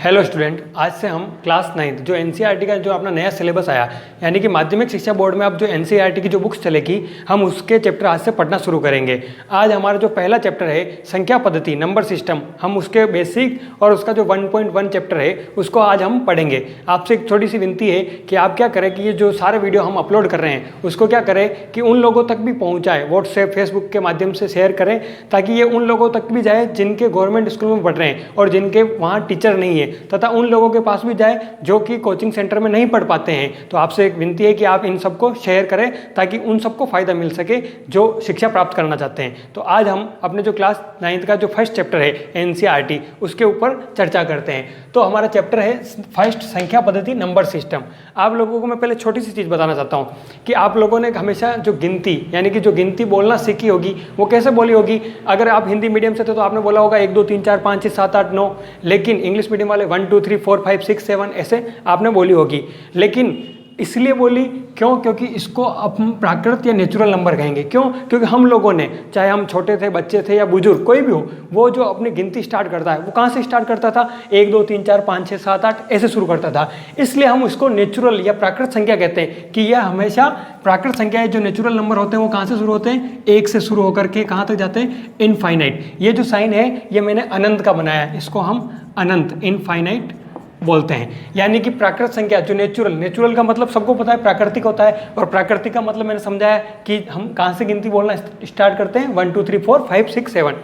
Hello student, आज से हम क्लास 9 जो एनसीईआरटी का जो अपना नया सिलेबस आया, यानी कि माध्यमिक शिक्षा बोर्ड में अब जो एनसीईआरटी की जो बुक्स चलेगी, हम उसके चैप्टर आज से पढ़ना शुरू करेंगे। आज हमारा जो पहला चैप्टर है संख्या पद्धति नंबर सिस्टम, हम उसके बेसिक और उसका जो 1.1 चैप्टर है उसको आज हम पढ़ेंगे। आपसे एक छोटी सी विनती है कि आप क्या करें कि ये जो सारे वीडियो हम अपलोड कर रहे हैं उसको क्या करें कि उन लोगों तक भी पहुँचाएँ, व्हाट्सएप फेसबुक के माध्यम से शेयर करें, ताकि ये उन लोगों तक भी जाए जिनके गवर्नमेंट स्कूल में पढ़ रहे हैं और जिनके वहाँ टीचर नहीं है, तथा उन लोगों के पास भी जाए जो कि कोचिंग सेंटर में नहीं पढ़ पाते हैं। तो आपसे एक विनती है कि आप इन सबको शेयर करें ताकि उन सबको फ़ायदा मिल सके जो शिक्षा प्राप्त करना चाहते हैं। तो आज हम अपने जो क्लास 9 का जो फर्स्ट चैप्टर है एनसीईआरटी, उसके ऊपर चर्चा करते हैं। तो हमारा चैप्टर है फर्स्ट संख्या पद्धति नंबर सिस्टम। आप लोगों को मैं पहले छोटी सी चीज़ बताना चाहता हूँ कि आप लोगों ने हमेशा जो गिनती यानी कि जो गिनती बोलना सीखी होगी वो कैसे बोली होगी। अगर आप हिंदी मीडियम से थे तो आपने बोला होगा 1 2 3 4 5 6 7 8 9, लेकिन इंग्लिश मीडियम वाले 1 2 3 4 5 6 7 ऐसे आपने बोली होगी। लेकिन इसलिए बोली क्यों? क्योंकि इसको हम प्राकृत या नेचुरल नंबर कहेंगे। क्यों? क्योंकि हम लोगों ने, चाहे हम छोटे थे, बच्चे थे या बुजुर्ग, कोई भी हो, वो जो अपनी गिनती स्टार्ट करता है वो कहाँ से स्टार्ट करता था? 1 2 3 4 5 6 7 8 ऐसे शुरू करता था। इसलिए हम इसको नेचुरल या प्राकृत संख्या कहते हैं कि यह हमेशा प्राकृत संख्या है। जो नेचुरल नंबर होते हैं वो कहाँ से शुरू होते हैं? 1 से शुरू होकर के कहाँ तक जाते हैं? इनफाइनाइट। ये जो साइन है ये मैंने अनंत का बनाया है, इसको हम अनंत इनफाइनाइट बोलते हैं। यानी कि प्राकृत संख्या जो नेचुरल का मतलब सबको पता है प्राकृतिक होता है, और प्राकृतिक का मतलब मैंने समझाया कि हम कहाँ से गिनती बोलना स्टार्ट करते हैं 1 2 3 4 5 6 7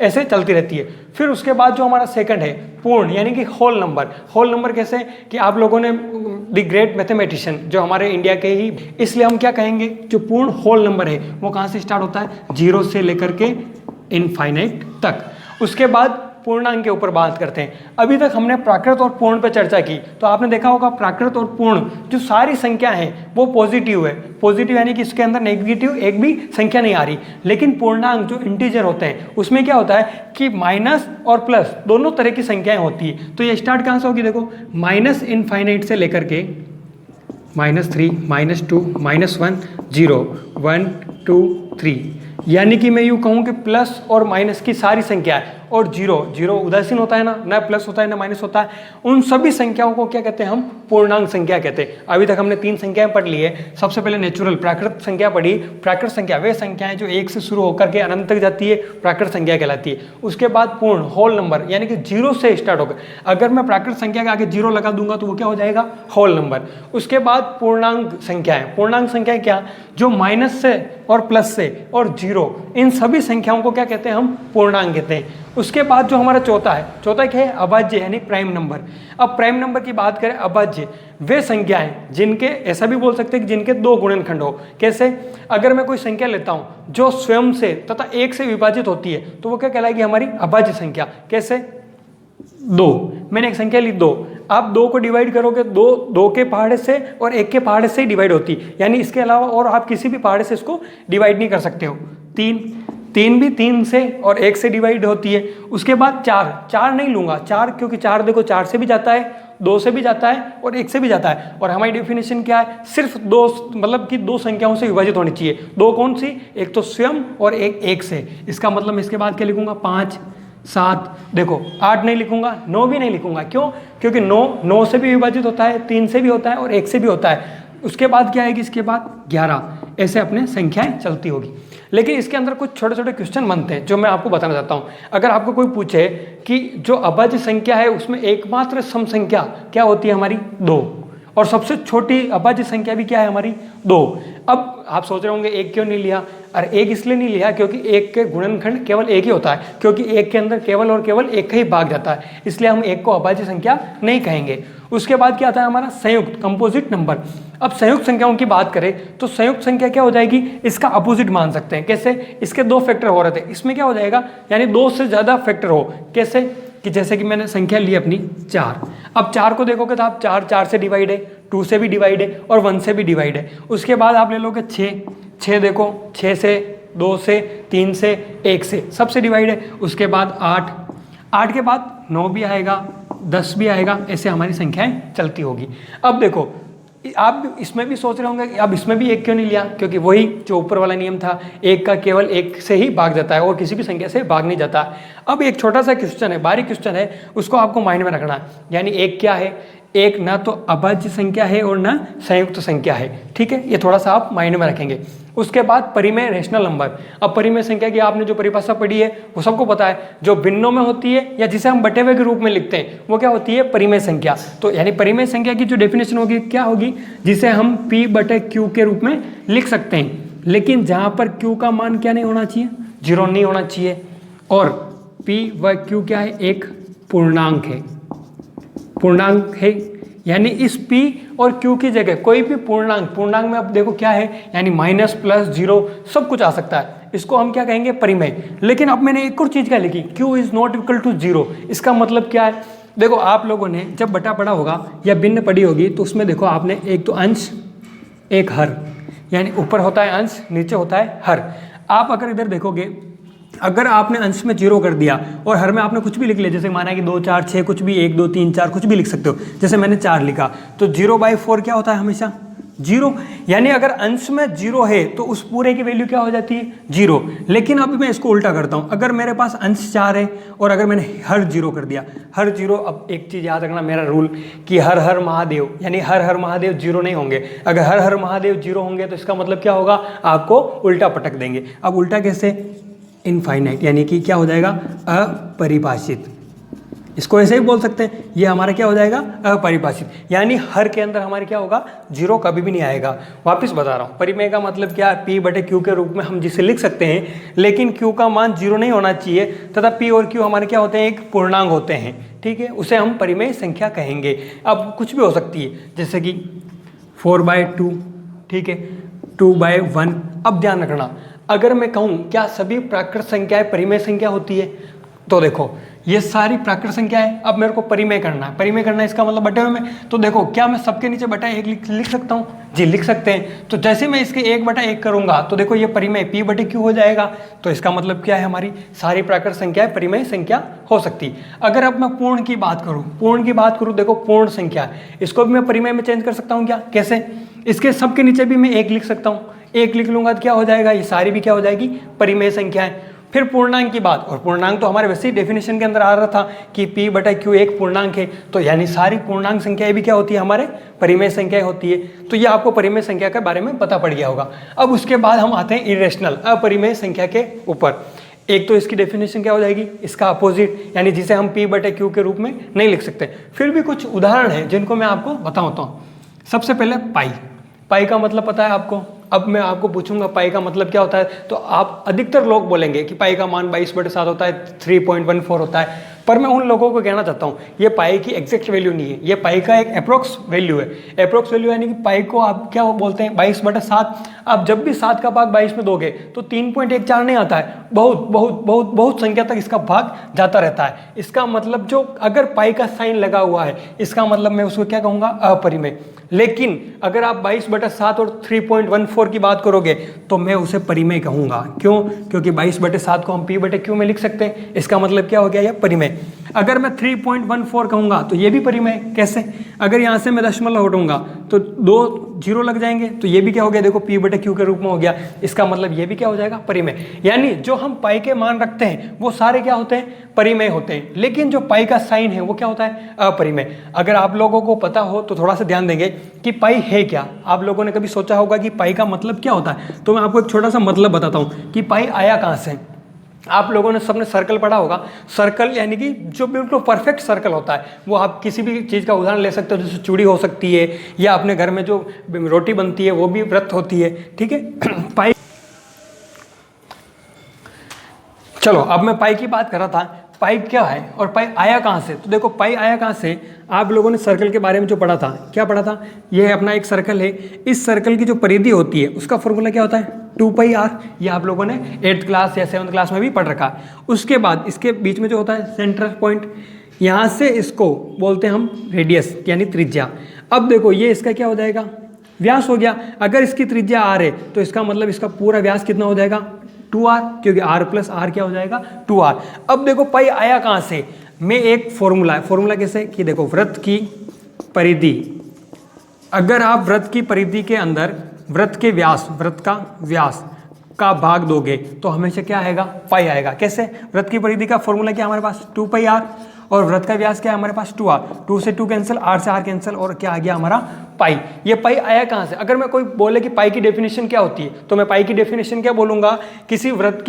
ऐसे चलती रहती है। फिर उसके बाद जो हमारा सेकंड है पूर्ण, यानी कि होल नंबर। होल नंबर कैसे कि आप लोगों ने द ग्रेट मैथमेटिशियन जो हमारे इंडिया के ही, इसलिए हम क्या कहेंगे जो पूर्ण होल नंबर है वो कहाँ से स्टार्ट होता है? 0 से लेकर के इनफाइनाइट तक। उसके बाद पूर्णांक के ऊपर बात करते हैं। अभी तक हमने प्राकृत और पूर्ण पर चर्चा की, तो आपने देखा होगा प्राकृत और पूर्ण जो सारी संख्या है वो पॉजिटिव है। पॉजिटिव यानी कि इसके अंदर नेगेटिव एक भी संख्या नहीं आ रही। लेकिन पूर्णांक जो इंटीजर होते हैं उसमें क्या होता है कि माइनस और प्लस दोनों तरह की संख्याएं होती है। तो ये स्टार्ट कहाँ से होगी? देखो, माइनस इनफाइनाइट से लेकर के -3 -2 -1 0 1 2 3, यानी कि मैं यूँ कहूँ कि प्लस और माइनस की सारी संख्या है, और जीरो उदासीन होता है ना प्लस होता है ना माइनस होता है। उन सभी संख्याओं को क्या कहते हैं? हम पूर्णांक संख्या कहते हैं। अभी तक हमने 3 संख्याएं पढ़ ली है। सबसे पहले नेचुरल प्राकृत संख्या पढ़ी। प्राकृत संख्या वे संख्याएं जो 1 से शुरू होकर के अनंत तक जाती है, प्राकृत संख्या कहलाती है। उसके बाद पूर्ण होल नंबर, यानी कि 0 से स्टार्ट होकर, अगर मैं प्राकृत संख्या के आगे 0 लगा दूंगा तो वो क्या हो जाएगा? Whole number. उसके बाद पूर्णांक संख्याएं। पूर्णांक संख्याएं क्या? जो माइनस से और प्लस से और 0, इन सभी संख्याओं को क्या कहते हैं? हम पूर्णांक कहते हैं। उसके बाद जो हमारा चौथा क्या है? अभाज्य, यानी प्राइम नंबर। अब प्राइम नंबर की बात करें, अभाज्य वे संख्याएं जिनके, ऐसा भी बोल सकते हैं कि जिनके 2 गुणनखंड हो। कैसे? अगर मैं कोई संख्या लेता हूं जो स्वयं से तथा 1 से विभाजित होती है तो वो क्या कहलाएगी? हमारी अभाज्य संख्या। कैसे? 2, मैंने एक संख्या ली 2, आप 2 को डिवाइड करोगे, 2 के पहाड़े से और 1 के पहाड़े से ही डिवाइड होती, यानी इसके अलावा और आप किसी भी पहाड़े से इसको डिवाइड नहीं कर सकते हो। 3 भी 3 से और 1 से डिवाइड होती है। उसके बाद 4 नहीं लूंगा, 4 क्योंकि 4 देखो 4 से भी जाता है, 2 से भी जाता है और 1 से भी जाता है। और हमारी डेफिनेशन क्या है? सिर्फ 2, मतलब कि 2 संख्याओं से विभाजित होनी चाहिए। 2 कौन सी? एक तो स्वयं और एक 1 से। इसका मतलब इसके बाद क्या लिखूंगा? 5 7, देखो 8 नहीं लिखूंगा, 9 भी नहीं लिखूंगा। क्यों? क्योंकि 9 से भी विभाजित होता है, 3 से भी होता है और 1 से भी होता है। उसके बाद क्या आएगी? इसके बाद 11। ऐसे अपने संख्याएं चलती होगी। लेकिन इसके अंदर कुछ छोटे छोटे क्वेश्चन बनते हैं जो मैं आपको बताना चाहता हूं। अगर आपको कोई पूछे कि जो अभाज्य संख्या है उसमें एकमात्र सम संख्या क्या होती है? हमारी 2, और सबसे छोटी अभाज्य संख्या भी क्या है? हमारी 2। अब आप सोच रहे होंगे 1 क्यों नहीं लिया? अरे 1 इसलिए नहीं लिया क्योंकि 1 के गुणनखंड केवल 1 ही होता है, क्योंकि 1 के अंदर केवल और केवल 1 का ही भाग जाता है, इसलिए हम 1 को अभाज्य संख्या नहीं कहेंगे। उसके बाद क्या आता है? हमारा संयुक्त, कंपोजिट नंबर। अब संयुक्त संख्याओं की बात करें तो संयुक्त संख्या क्या हो जाएगी? इसका अपोजिट मान सकते हैं। कैसे? इसके 2 फैक्टर हो रहे थे, इसमें क्या हो जाएगा? यानी 2 से ज़्यादा फैक्टर हो। कैसे? कि जैसे कि मैंने संख्या ली अपनी 4, अब 4 को देखोगे तो आप 4 से डिवाइड है, 2 से भी डिवाइड है और 1 से भी डिवाइड है। उसके बाद आप ले लोगे 6 देखो 6 से, 2 से, 3 से, 1 से, सबसे डिवाइड है। उसके बाद 8 के बाद 9 भी आएगा, 10 भी आएगा, ऐसे हमारी संख्याएं चलती होगी। अब देखो आप इसमें भी सोच रहे होंगे कि अब इसमें भी एक क्यों नहीं लिया, क्योंकि वही जो ऊपर वाला नियम था, एक का केवल एक से ही भाग जाता है और किसी भी संख्या से भाग नहीं जाता। अब एक छोटा सा क्वेश्चन है, बारीक क्वेश्चन है, उसको आपको माइंड में रखना है। यानी एक क्या है, एक ना तो अभाज्य संख्या है और ना संयुक्त संख्या है, ठीक है, ये थोड़ा सा आप माइंड में रखेंगे। उसके बाद परिमेय रेशनल नंबर। अब परिमेय संख्या की आपने जो परिभाषा पढ़ी है वो सबको पता है, जो भिन्नों में होती है या जिसे हम बटे हुए के रूप में लिखते हैं वो क्या होती है, परिमेय संख्या। तो यानी परिमेय संख्या की जो डेफिनेशन होगी क्या होगी, जिसे हम p बटे q के रूप में लिख सकते हैं, लेकिन जहां पर q का मान क्या नहीं होना चाहिए, 0 नहीं होना चाहिए, और p व q क्या है, एक पूर्णांक है, पूर्णांक है। यानी इस p और q की जगह कोई भी पूर्णांक में अब देखो क्या है, यानी माइनस प्लस जीरो सब कुछ आ सकता है, इसको हम क्या कहेंगे, परिमेय। लेकिन अब मैंने एक और चीज क्या लिखी, q is not equal to 0। इसका मतलब क्या है, देखो आप लोगों ने जब बटा पढ़ा होगा या भिन्न पढ़ी होगी तो उसमें देखो आपने एक तो अंश एक हर, यानी ऊपर होता है अंश नीचे होता है हर। आप अगर इधर देखोगे, अगर आपने अंश में 0 कर दिया और हर में आपने कुछ भी लिख लिया, जैसे माना कि 2 4 6 कुछ भी 1 2 3 4 कुछ भी लिख सकते हो, जैसे मैंने 4 लिखा, तो 0/4 क्या होता है, हमेशा 0। यानी अगर अंश में 0 है तो उस पूरे की वैल्यू क्या हो जाती है, 0। लेकिन अब मैं इसको उल्टा करता हूं, अगर मेरे पास अंश 4 है और अगर मैंने हर 0 कर दिया, हर 0, अब एक चीज याद रखना मेरा रूल कि हर हर महादेव, यानी हर हर महादेव 0 नहीं होंगे। अगर हर हर महादेव 0 होंगे तो इसका मतलब क्या होगा, आपको उल्टा पटक देंगे। अब उल्टा कैसे, इनफाइनाइट, यानी कि क्या हो जाएगा, अपरिभाषित। इसको ऐसे ही बोल सकते हैं, ये हमारा क्या हो जाएगा, अपरिभाषित। यानी हर के अंदर हमारे क्या होगा, 0 कभी भी नहीं आएगा। वापस बता रहा हूँ, परिमेय का मतलब क्या है, p बटे q के रूप में हम जिसे लिख सकते हैं, लेकिन q का मान 0 नहीं होना चाहिए, तथा p और q हमारे क्या होते हैं, एक पूर्णांक होते हैं, ठीक है, उसे हम परिमेय संख्या कहेंगे। अब कुछ भी हो सकती है, जैसे कि 4/2, ठीक है, 2/1। अब ध्यान रखना, अगर मैं कहूँ क्या सभी प्राकृत संख्याएं परिमेय संख्या होती है, तो देखो ये सारी प्राकृत संख्या है, अब मेरे को परिमेय करना है। परिमेय करना है इसका मतलब बटे हुए में, तो देखो क्या मैं सबके नीचे बटा 1 लिख सकता हूँ, जी लिख सकते हैं। तो जैसे मैं इसके 1/1 करूंगा तो देखो ये परिमेय p बटे q हो जाएगा। तो इसका मतलब क्या है, हमारी सारी प्राकृत संख्याएं परिमेय संख्या हो सकती। अगर अब मैं पूर्ण की बात करूँ, देखो पूर्ण संख्या, इसको भी मैं परिमेय में चेंज कर सकता हूँ क्या, कैसे, इसके सबके नीचे भी मैं 1 लिख सकता हूँ, 1 लिख लूंगा तो क्या हो जाएगा, ये सारी भी क्या हो जाएगी, परिमेय संख्या है। फिर पूर्णांक की बात, और पूर्णांक तो हमारे वैसे ही डेफिनेशन के अंदर आ रहा था कि p बटा q एक पूर्णांक है, तो यानी सारी पूर्णांक संख्याएं भी क्या होती है, हमारे परिमेय संख्याएं होती है। तो ये आपको परिमेय संख्या के बारे में पता पड़ गया होगा। अब उसके बाद हम आते हैं इरेशनल, अपरिमेय संख्या के ऊपर। एक तो इसकी डेफिनेशन क्या हो जाएगी, इसका अपोजिट, यानी जिसे हम p बटे q के रूप में नहीं लिख सकते। फिर भी कुछ उदाहरण है जिनको मैं आपको बताता हूँ। सबसे पहले पाई का मतलब पता है आपको। अब मैं आपको पूछूंगा पाई का मतलब क्या होता है, तो आप अधिकतर लोग बोलेंगे कि पाई का मान 22/7 होता है, 3.14 होता है। पर मैं उन लोगों को कहना चाहता हूँ, ये पाई की एग्जैक्ट वैल्यू नहीं है, ये पाई का एक अप्रोक्स वैल्यू है। अप्रोक्स वैल्यू यानी कि पाई को आप क्या बोलते हैं, 22/7। आप जब भी 7 का भाग 22 में दोगे तो 3.14 नहीं आता है, बहुत संख्या तक इसका भाग जाता रहता है। इसका मतलब जो अगर पाई का साइन लगा हुआ है, इसका मतलब मैं उसको क्या कहूँगा, अपरिमेय। लेकिन अगर आप 22/7 और 3.14 की बात करोगे तो मैं उसे परिमेय कहूंगा। क्यों, क्योंकि 22/7 को हम p बटे q में लिख सकते हैं, इसका मतलब क्या हो गया, यह परिमेय। अगर मैं 3.14 कहूंगा तो ये भी परिमेय। कैसे, अगर यहाँ से मैं दशमलव हटाऊंगा तो 2 0 लग जाएंगे, तो ये भी क्या हो गया, देखो p बटे q के रूप में हो गया, इसका मतलब ये भी क्या हो जाएगा, परिमेय। यानी जो हम पाई के मान रखते हैं वो सारे क्या होते हैं, परिमेय होते हैं, लेकिन जो पाई का साइन है वो क्या होता है, अपरिमेय। अगर आप लोगों को पता हो तो थोड़ा सा ध्यान देंगे कि पाई है क्या। आप लोगों ने कभी सोचा होगा कि पाई का मतलब क्या होता है, तो मैं आपको एक छोटा सा मतलब बताता हूँ कि पाई आया कहाँ से। आप लोगों ने सबने सर्कल पढ़ा होगा। सर्कल यानी कि जो बिल्कुल परफेक्ट सर्कल होता है, वो आप किसी भी चीज़ का उदाहरण ले सकते हो, जैसे चूड़ी हो सकती है, या अपने घर में जो रोटी बनती है वो भी वृत्त होती है, ठीक है। पाई, चलो अब मैं पाई की बात कर रहा था, पाई क्या है और पाई आया कहाँ से। तो देखो पाई आया कहाँ से, आप लोगों ने सर्कल के बारे में जो पढ़ा था, क्या पढ़ा था, यह अपना एक सर्कल है, इस सर्कल की जो परिधि होती है उसका फॉर्मूला क्या होता है, 2πr। ये आप लोगों ने 8th क्लास या 7th क्लास में भी पढ़ रखा है। उसके बाद इसके बीच में जो होता है सेंटर पॉइंट, यहाँ से इसको बोलते हैं हम रेडियस यानी त्रिज्या। अब देखो ये इसका क्या हो जाएगा, व्यास हो गया। अगर इसकी त्रिज्या r है तो इसका मतलब इसका पूरा व्यास कितना हो जाएगा, 2r, क्योंकि r प्लस r क्या हो जाएगा, 2r। अब देखो पाई आया कहाँ से, मैं एक फॉर्मूला कैसे कि देखो वृत्त की परिधि अगर आप वृत्त की परिधि के अंदर वृत्त का व्यास का भाग दोगे तो हमेशा क्या आएगा, पाई आएगा। कैसे? वृत्त की परिधि का फॉर्मूला क्या हमारे पास 2 पाई आर, और वृत्त का व्यास क्या है हमारे पास 2r, 2 से 2 कैंसिल, r से r कैंसिल, और क्या आ गया हमारा पाई। ये पाई आया कहाँ से? अगर मैं कोई बोले कि पाई की डेफिनेशन क्या होती है, तो मैं पाई की डेफिनेशन क्या बोलूंगा, किसी वृत्त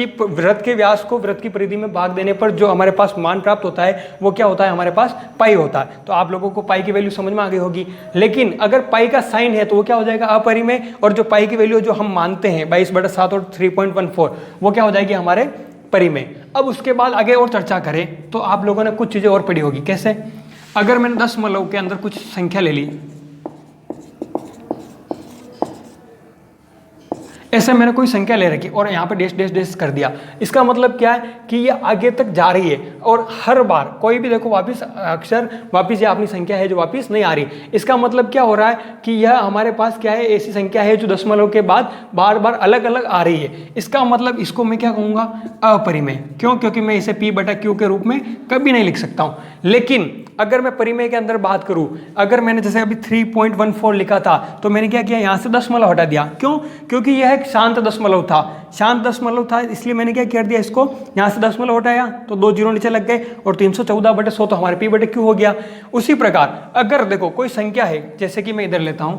के व्यास को वृत्त की परिधि में भाग देने पर जो हमारे पास मान प्राप्त होता है वो क्या होता है, हमारे पास पाई होता है। तो आप लोगों को पाई की वैल्यू समझ में आ गई होगी। लेकिन अगर पाई का साइन है तो वो क्या हो जाएगा, अपरिमेय, और जो पाई की वैल्यू जो हम मानते हैं 22/7 और 3.14 वो क्या हो जाएगी, हमारे परिमेय। अब उसके बाद आगे और चर्चा करें तो आप लोगों ने कुछ चीजें और पढ़ी होगी। कैसे? अगर मैंने दशमलव के अंदर कुछ संख्या ले ली, ऐसे मैंने कोई संख्या ले रखी और यहाँ पे डैश डैश डैश कर दिया, इसका मतलब क्या है कि ये आगे तक जा रही है और हर बार कोई भी देखो वापस अक्षर वापस या अपनी संख्या है जो वापस नहीं आ रही। इसका मतलब क्या हो रहा है कि यह हमारे पास क्या है, ऐसी संख्या है जो दशमलव के बाद बार बार अलग अलग आ रही है। इसका मतलब इसको मैं क्या कहूँगा, अपरिमेय। क्यों? क्योंकि मैं इसे P/Q के रूप में कभी नहीं लिख सकता हूँ। लेकिन अगर मैं परिमेय के अंदर बात करूं, अगर मैंने जैसे अभी 3.14 लिखा था तो मैंने क्या किया, यहां से दशमलव हटा दिया। क्यों? क्योंकि यह एक शांत दशमलव था, इसलिए मैंने क्या कर दिया, इसको यहां से दशमलव हटाया तो 2 जीरो नीचे लग गए और 314/100 तो हमारे P/Q हो गया। उसी प्रकार अगर देखो कोई संख्या है, जैसे कि मैं इधर लेता हूं,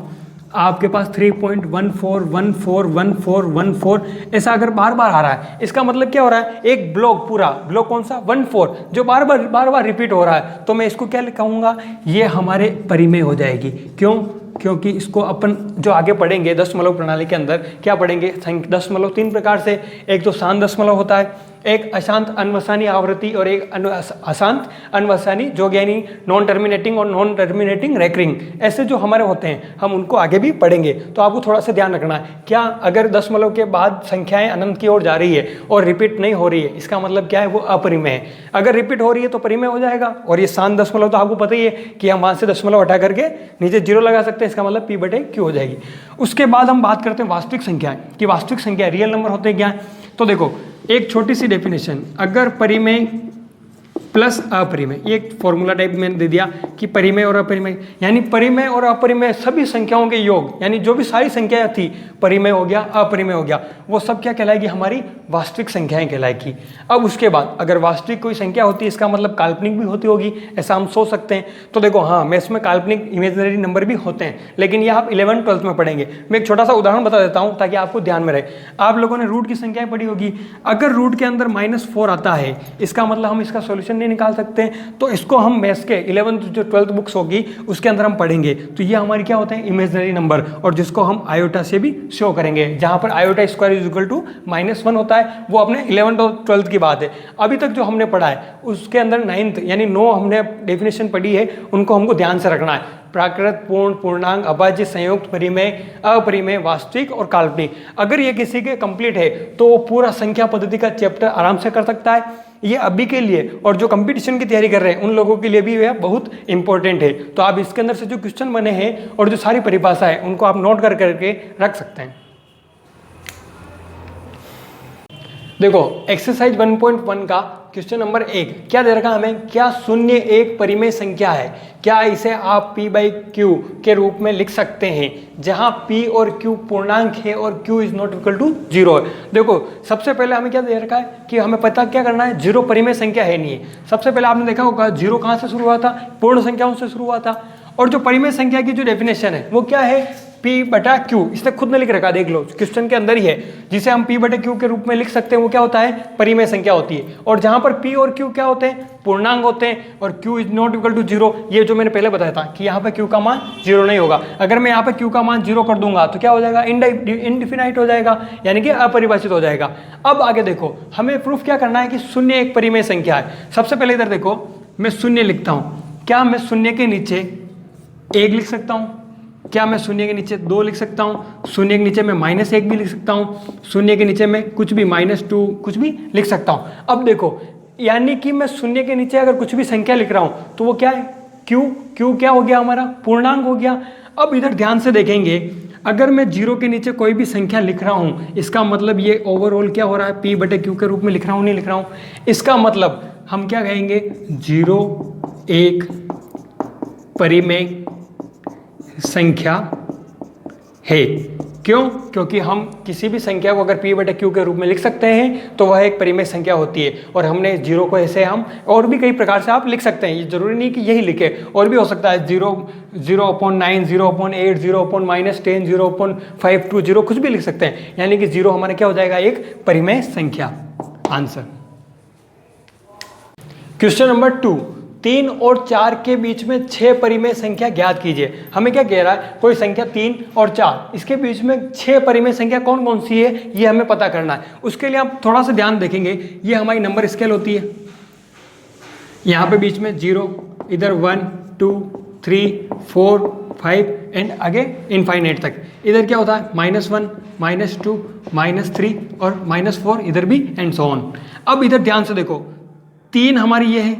आपके पास 3.14141414 ऐसा अगर बार बार आ रहा है, इसका मतलब क्या हो रहा है, एक ब्लॉक, पूरा ब्लॉक कौन सा, 14 जो बार बार रिपीट हो रहा है, तो मैं इसको क्या कहूँगा, ये हमारे परिमेय हो जाएगी। क्यों? क्योंकि इसको अपन जो आगे पढ़ेंगे दशमलव प्रणाली के अंदर क्या पढ़ेंगे, दशमलव 3 प्रकार से, एक तो शांत दशमलव होता है, एक अशांत अनवसानी आवृत्ति और एक अशांत अनवसानी जोग्यानी, नॉन टर्मिनेटिंग और नॉन टर्मिनेटिंग रेकरिंग, ऐसे जो हमारे होते हैं हम उनको आगे भी पढ़ेंगे। तो आपको थोड़ा सा ध्यान रखना है, क्या अगर दशमलव के बाद संख्याएं अनंत की ओर जा रही है और रिपीट नहीं हो रही है, इसका मतलब क्या है, वो अपरिमेय है। अगर रिपीट हो रही है तो परिमेय हो जाएगा। और ये शांत दशमलव तो आपको पता ही है कि हम वहां से दशमलव हटा करके नीचे जीरो लगा सकते हैं, इसका मतलब P/Q हो जाएगी। उसके बाद हम बात करते हैं वास्तविक संख्याएं, कि वास्तविक संख्या रियल नंबर होते हैं क्या। तो देखो एक छोटी सी डेफिनेशन, अगर परिमेय प्लस अपरिमेय, ये एक फॉर्मूला टाइप मैंने दे दिया कि परिमेय और अपरिमेय, यानी परिमेय और अपरिमेय सभी संख्याओं के योग, यानी जो भी सारी संख्याएं थी, परिमेय हो गया, अपरिमेय हो गया, वो सब क्या कहलाएगी, हमारी वास्तविक संख्याएं कहलाएगी। अब उसके बाद अगर वास्तविक कोई संख्या होती है, इसका मतलब काल्पनिक भी होती होगी, ऐसा हम सोच सकते हैं। तो देखो हाँ, मैथ्स में काल्पनिक इमेजिनरी नंबर भी होते हैं, लेकिन ये आप 11th-12th में पढ़ेंगे। मैं एक छोटा सा उदाहरण बता देता हूँ ताकि आपको ध्यान में रहे। आप लोगों ने रूट की संख्याएं पढ़ी होगी, अगर रूट के अंदर -4 आता है, इसका मतलब हम इसका सोल्यूशन निकाल सकते हैं। तो इसको हम मैथ्स के 11th जो 12th बुक्स होगी उसके अंदर हम पढ़ेंगे। तो ये हमारी क्या होते हैं, इमेजिनरी नंबर, और जिसको हम आयोटा से भी शो करेंगे, जहां पर iota square is equal to -1 होता है। वो अपने 11th और 12th की बात है। अभी तक जो हमने पढ़ा है उसके अंदर 9th यानी 9 हमने डेफिनेशन पढ़ी है, उनको हमको ध्यान से रखना है। प्राकृत, पूर्ण, पूर्णांक, अभाज्य, संयुक्त, परिमेय, अपरिमेय, वास्तविक और काल्पनिक। अगर ये किसी के कंप्लीट है तो वो पूरा संख्या पद्धति का चैप्टर आराम से कर सकता है। ये अभी के लिए और जो कंपटीशन की तैयारी कर रहे हैं उन लोगों के लिए भी यह बहुत इंपॉर्टेंट है। तो आप इसके अंदर से जो क्वेश्चन बने हैं और जो सारी परिभाषा है उनको आप नोट करके रख सकते हैं। देखो एक्सरसाइज 1.1 का क्वेश्चन नंबर 1 क्या दे रखा हमें, क्या शून्य एक परिमेय संख्या है, क्या इसे आप P/Q के रूप में लिख सकते हैं, जहां P और Q पूर्णांक है और Q is not equal to 0 है। देखो सबसे पहले हमें क्या दे रखा है कि हमें पता क्या करना है, 0 परिमेय संख्या है नहीं है। सबसे पहले आपने देखा होगा 0 कहां से शुरू हुआ था, पूर्ण संख्याओं से शुरू हुआ था। और जो परिमेय संख्या की जो डेफिनेशन है वो क्या है, P/Q। इसने खुद ने लिख रखा, देख लो क्वेश्चन के अंदर ही है, जिसे हम P/Q के रूप में लिख सकते हैं। वो क्या होता है, परिमेय संख्या होती है। और जहां पर P और Q क्या होते हैं, पूर्णांक होते हैं, और Q is not equal to 0। ये जो मैंने पहले बताया था कि यहाँ पे Q का मान 0 नहीं होगा। अगर मैं यहाँ पे Q का मान 0 कर दूंगा तो क्या हो जाएगा, इनडिफिनाइट हो जाएगा, यानी कि अपरिभाषित हो जाएगा। अब आगे देखो हमें प्रूफ क्या करना है कि शून्य एक परिमेय संख्या है। सबसे पहले इधर देखो मैं शून्य लिखता हूँ, क्या मैं शून्य के नीचे 1 लिख सकता हूँ, क्या मैं शून्य के नीचे 2 लिख सकता हूँ, शून्य के नीचे मैं -1 भी लिख सकता हूँ, शून्य के नीचे मैं कुछ भी -2 कुछ भी लिख सकता हूँ। अब देखो यानी कि मैं शून्य के नीचे अगर कुछ भी संख्या लिख रहा हूँ तो वो क्या है, Q क्या हो गया, हमारा पूर्णांक हो गया। अब इधर ध्यान से देखेंगे, अगर मैं 0 के नीचे कोई भी संख्या लिख रहा हूँ, इसका मतलब ये ओवरऑल क्या हो रहा है, P/Q के रूप में लिख रहा हूँ, नहीं लिख रहा हूँ। इसका मतलब हम क्या कहेंगे, 0 एक परिमेय संख्या है। क्यों? क्योंकि हम किसी भी संख्या को अगर p/q के रूप में लिख सकते हैं तो वह एक परिमेय संख्या होती है। और हमने जीरो को ऐसे हम और भी कई प्रकार से आप लिख सकते हैं, ये जरूरी नहीं कि यही लिखे, और भी हो सकता है 0/9, 0/8, 0/-10, 0/5 to 0, कुछ भी लिख सकते हैं। यानी कि 0 हमारा क्या हो जाएगा, एक परिमेय संख्या। आंसर क्वेश्चन नंबर 2, 3 और 4 के बीच में 6 परिमेय संख्या ज्ञात कीजिए। हमें क्या कह रहा है, कोई संख्या 3 और 4, इसके बीच में 6 परिमेय संख्या कौन कौन सी है ये हमें पता करना है। उसके लिए आप थोड़ा सा ध्यान देखेंगे, ये हमारी नंबर स्केल होती है। यहाँ पे बीच में 0, इधर 1, 2, 3, 4, 5 एंड आगे इनफाइनाइट तक। इधर क्या होता है, -1, -2, -3 और -4, इधर भी एंड सो ऑन। अब इधर ध्यान से देखो, 3 हमारी ये है,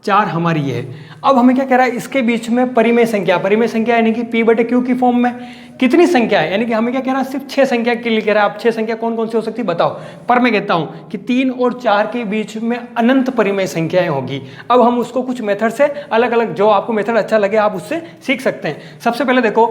4 हमारी ये है। अब हमें क्या कह रहा है, इसके बीच में परिमेय संख्या, परिमेय संख्या यानी कि p/q की फॉर्म में कितनी संख्या है, यानी कि हमें क्या कह रहा है, सिर्फ 6 संख्या के लिए कह रहा है। आप 6 संख्या कौन कौन सी हो सकती है बताओ। पर मैं कहता हूं कि 3 और 4 के बीच में अनंत परिमेय संख्याएं होगी। अब हम उसको कुछ मेथड से अलग अलग, जो आपको मेथड अच्छा लगे आप उससे सीख सकते हैं। सबसे पहले देखो,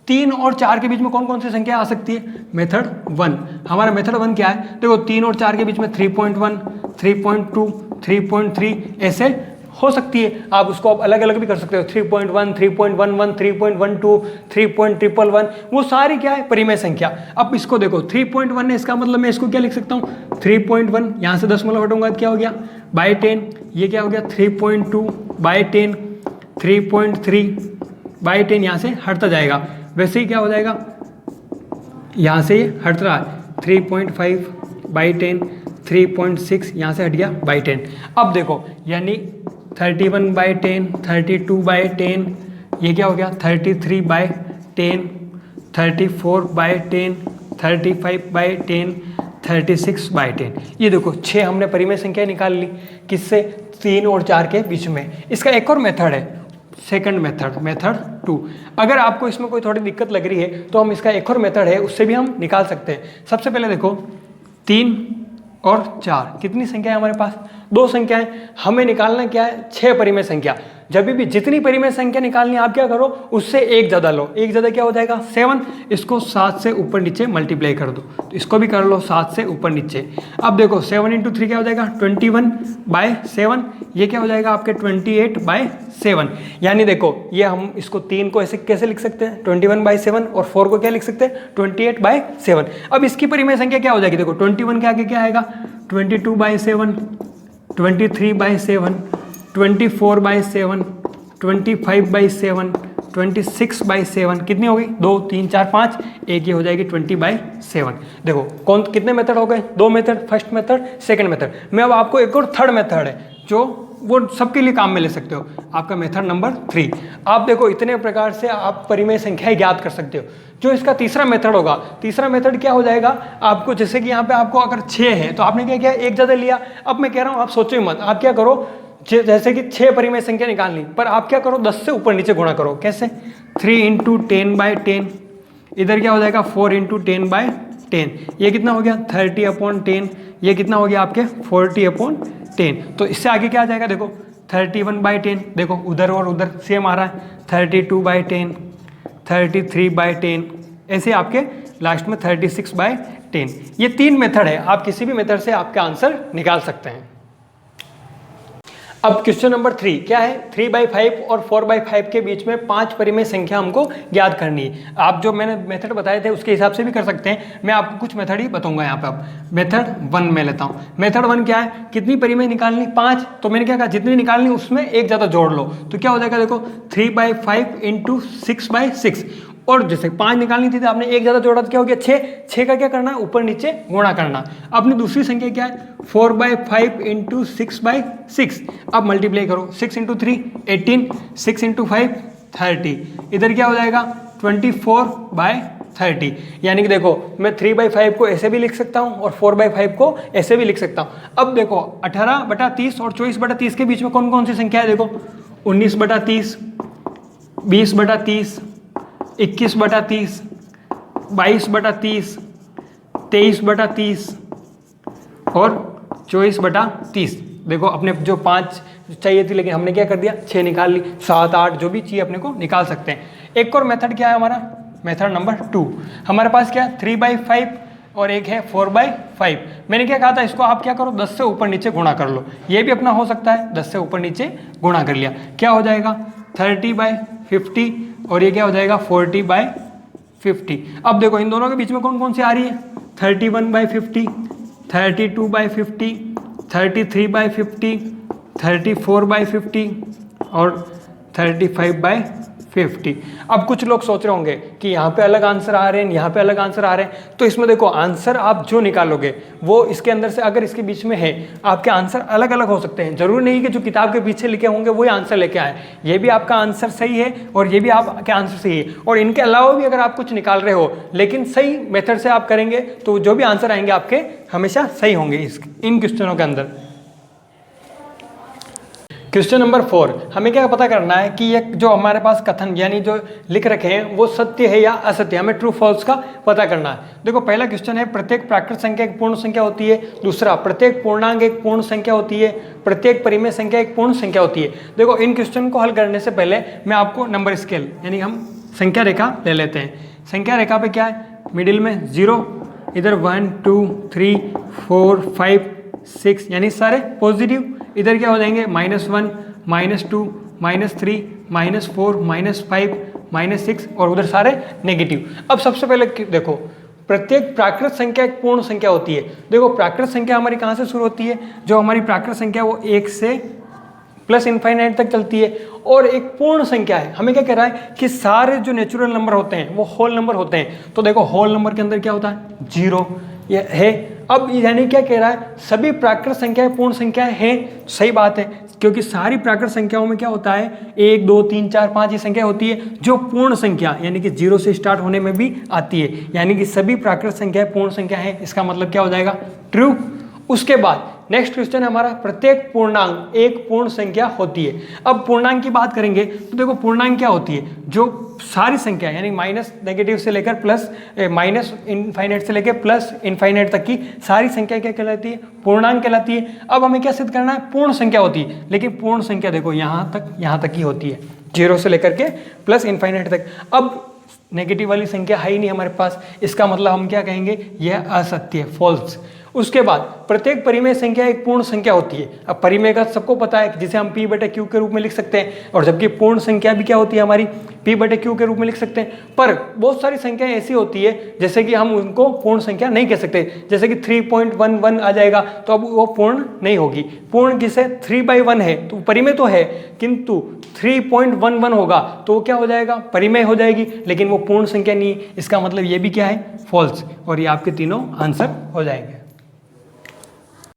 3 और 4 के बीच में कौन कौन सी संख्या आ सकती है। मेथड 1, हमारा मेथड 1 क्या है, देखो 3 और 4 के बीच में 3.1, 3.2, 3.3 ऐसे हो सकती है। आप उसको आप अलग अलग भी कर सकते हो, 3.1, 3.11, 3.12, 3.111, वो सारी क्या है, परिमेय संख्या। अब इसको देखो, 3.1 है, इसका मतलब मैं इसको क्या लिख सकता हूँ, 3.1, यहाँ से दशमलव हटूंगा क्या हो गया, बाई 10, ये क्या हो गया 3.2 बाई 10, 3.3 बाई 10, यहाँ से हटता जाएगा। वैसे ही क्या हो जाएगा, यहाँ से ये हट रहा है, 3.5 बाई 10, 3.6 यहाँ से हट गया बाई 10। अब देखो, यानी 31 बाई 10, 32 बाई 10, ये क्या हो गया 33 बाई 10, 34 बाई 10, 35 बाई 10, 36 बाई 10। ये देखो 6 हमने परिमेय संख्या निकाल ली, किससे, 3 और 4 के बीच में। इसका एक और मेथड है, सेकंड मेथड, मेथड 2। अगर आपको इसमें कोई थोड़ी दिक्कत लग रही है तो हम इसका एक और मेथड है, उससे भी हम निकाल सकते हैं। सबसे पहले देखो, 3 और 4 कितनी संख्या है हमारे पास, 2 संख्याएं। हमें निकालना क्या है, 6 परिमेय संख्या। जब भी जितनी परिमेय संख्या निकालनी है आप क्या करो, उससे एक ज़्यादा लो। एक ज़्यादा क्या हो जाएगा, 7। इसको 7 से ऊपर नीचे मल्टीप्लाई कर दो, तो इसको भी कर लो 7 से ऊपर नीचे। अब देखो 7 × 3 क्या हो जाएगा, 21 बाय 7, ये क्या हो जाएगा आपके 28 बाय 7। यानी देखो, ये हम इसको 3 को ऐसे कैसे लिख सकते हैं, 21 बाय 7, और 4 को क्या लिख सकते हैं, 28 बाय 7। अब इसकी परिमेय संख्या क्या हो जाएगी, देखो 21 के आगे क्या आएगा, 22 by 7, 23 by 7, 24 by 7, 25 by 7, 26 by 7, कितनी हो गई, 2, 3, 4, 5, एक ये हो जाएगी 20 बाय 7। देखो कौन कितने मेथड हो गए, 2 method, first method, second method. मैं अब आपको एक और थर्ड मेथड है जो वो सबके लिए काम में ले सकते हो, आपका मेथड नंबर 3। आप देखो इतने प्रकार से आप परिमेय संख्याएं ज्ञात कर सकते हो। जो इसका तीसरा मेथड होगा, तीसरा मेथड क्या हो जाएगा आपको, जैसे कि यहाँ पे आपको अगर 6 है तो आपने क्या किया, एक ज़्यादा लिया। अब मैं कह रहा हूँ आप सोचो ही मत, आप क्या करो, जैसे कि 6 परिमेय संख्या निकालनी, पर आप क्या करो 10 से ऊपर नीचे गुणा करो। कैसे, 3 × 10 बाय 10, इधर क्या हो जाएगा 4 × 10 बाय 10, ये कितना हो गया 30/10, ये कितना हो गया आपके 40/10। तो इससे आगे क्या आ जाएगा, देखो 31 बाय 10, देखो उधर और उधर सेम आ रहा है, 32 बाय 10, 33 बाय 10, ऐसे आपके लास्ट में 36 बाय 10। ये 3 मेथड है, आप किसी भी मेथड से आपका आंसर निकाल सकते हैं। अब क्वेश्चन नंबर 3 क्या है, 3/5 और 4/5 के बीच में 5 परिमेय संख्या हमको ज्ञात करनी है। आप जो मैंने मेथड बताए थे उसके हिसाब से भी कर सकते हैं, मैं आपको कुछ मेथड ही बताऊंगा यहाँ पे। अब मेथड 1 में लेता हूँ। मेथड 1 क्या है, कितनी परिमेय निकालनी, 5। तो मैंने क्या कहा, जितनी निकालनी उसमें एक ज़्यादा जोड़ लो, तो क्या हो जाएगा, देखो 3/5 × 6/6। और जैसे 5 निकालनी थी तो आपने एक ज़्यादा जोड़ा तो क्या हो गया 6। 6 का क्या करना है, ऊपर नीचे गुणा करना। अपनी दूसरी संख्या क्या है, 4/5 × 6/6। अब मल्टीप्लाई करो, 6 × 3 18, 6 × 5 30, इधर क्या हो जाएगा 24/30। यानी कि देखो मैं 3/5 को ऐसे भी लिख सकता हूँ और 4/5 को ऐसे भी लिख सकता हूँ। अब देखो 18/30 और 24/30 के बीच में कौन कौन सी संख्या है, देखो 19/30, 20/30, 21/30, 22/30, 23/30 और 24/30। देखो अपने जो 5 चाहिए थी लेकिन हमने क्या कर दिया, 6 निकाल ली। 7, 8 जो भी चाहिए अपने को निकाल सकते हैं। एक और मेथड क्या है हमारा, मेथड नंबर 2 हमारे पास क्या 3/5 और एक है 4/5। मैंने क्या कहा था, इसको आप क्या करो 10 से ऊपर नीचे गुणा कर लो। ये भी अपना हो सकता है, 10 से ऊपर नीचे गुणा कर लिया, क्या हो जाएगा 30/50 और ये क्या हो जाएगा 40/50। अब देखो इन दोनों के बीच में कौन कौन सी आ रही है, 31/50, 32/50, 33/50, 34/50 और 35/50। अब कुछ लोग सोच रहे होंगे कि यहाँ पे अलग आंसर आ रहे हैं, यहाँ पे अलग आंसर आ रहे हैं, तो इसमें देखो आंसर आप जो निकालोगे वो इसके अंदर से अगर इसके बीच में है, आपके आंसर अलग अलग हो सकते हैं। जरूरी नहीं कि जो किताब के पीछे लिखे होंगे वही आंसर लेके आए। ये भी आपका आंसर सही है और ये भी आपके आंसर सही है, और इनके अलावा भी अगर आप कुछ निकाल रहे हो लेकिन सही मेथड से आप करेंगे तो जो भी आंसर आएंगे आपके हमेशा सही होंगे इन क्वेश्चनों के अंदर। क्वेश्चन नंबर 4 हमें क्या पता करना है कि ये जो हमारे पास कथन यानी जो लिख रखे हैं वो सत्य है या असत्य, हमें ट्रू फॉल्स का पता करना है। देखो पहला क्वेश्चन है प्रत्येक प्राकृत संख्या एक पूर्ण संख्या होती है। दूसरा प्रत्येक पूर्णांक एक पूर्ण संख्या होती है। प्रत्येक परिमेय संख्या एक पूर्ण संख्या होती है। देखो इन क्वेश्चन को हल करने से पहले मैं आपको नंबर स्केल यानी हम संख्या रेखा ले लेते हैं। संख्या रेखा पे क्या है, मिडिल में 0, इधर 1 2 3 4 5 6 यानी सारे पॉजिटिव, इधर क्या हो जाएंगे -1 -2 -3 -4 -5 -6 और उधर सारे नेगेटिव। अब सबसे पहले देखो प्रत्येक प्राकृत संख्या एक पूर्ण संख्या होती है। देखो प्राकृत संख्या हमारी कहाँ से शुरू होती है, जो हमारी प्राकृत संख्या वो 1 से प्लस इनफाइनाइट तक चलती है, और एक पूर्ण संख्या है। हमें क्या कह रहा है कि सारे जो नेचुरल नंबर होते हैं वो होल नंबर होते हैं। तो देखो होल नंबर के अंदर क्या होता है 0 ये है। अब यानी क्या कह रहा है, सभी प्राकृत संख्याएं पूर्ण संख्याएं हैं। सही बात है, क्योंकि सारी प्राकृत संख्याओं में क्या होता है 1 2 3 4 5 ये संख्या होती है जो पूर्ण संख्या यानी कि 0 से स्टार्ट होने में भी आती है, यानी कि सभी प्राकृत संख्याएं पूर्ण संख्या है। इसका मतलब क्या हो जाएगा ट्रू। उसके बाद नेक्स्ट क्वेश्चन है हमारा प्रत्येक पूर्णांक एक पूर्ण संख्या होती है। अब पूर्णांक की बात करेंगे तो देखो पूर्णांक क्या होती है, जो सारी संख्या यानी माइनस नेगेटिव से लेकर प्लस माइनस इनफाइनाइट से लेकर प्लस इनफाइनाइट तक की सारी संख्या क्या कहलाती है, पूर्णांक कहलाती है। अब हमें क्या सिद्ध करना है, पूर्ण संख्या होती है, लेकिन पूर्ण संख्या देखो यहाँ तक ही होती है, 0 से लेकर के प्लस इनफाइनाइट तक। अब नेगेटिव वाली संख्या है ही नहीं हमारे पास, इसका मतलब हम क्या कहेंगे यह असत्य है, फॉल्स। उसके बाद प्रत्येक परिमेय संख्या एक पूर्ण संख्या होती है। अब परिमेय का सबको पता है जिसे हम P/Q के रूप में लिख सकते हैं, और जबकि पूर्ण संख्या भी क्या होती है हमारी P/Q के रूप में लिख सकते हैं। पर बहुत सारी संख्याएं ऐसी होती है जैसे कि हम उनको पूर्ण संख्या नहीं कह सकते, जैसे कि 3.11 आ जाएगा तो अब वो पूर्ण नहीं होगी। पूर्ण किसे 3/1 है तो परिमेय तो है, किंतु 3.11 होगा तो वो क्या हो जाएगा परिमेय हो जाएगी, लेकिन वो पूर्ण संख्या नहीं। इसका मतलब ये भी क्या है फॉल्स, और ये आपके तीनों आंसर हो जाएंगे।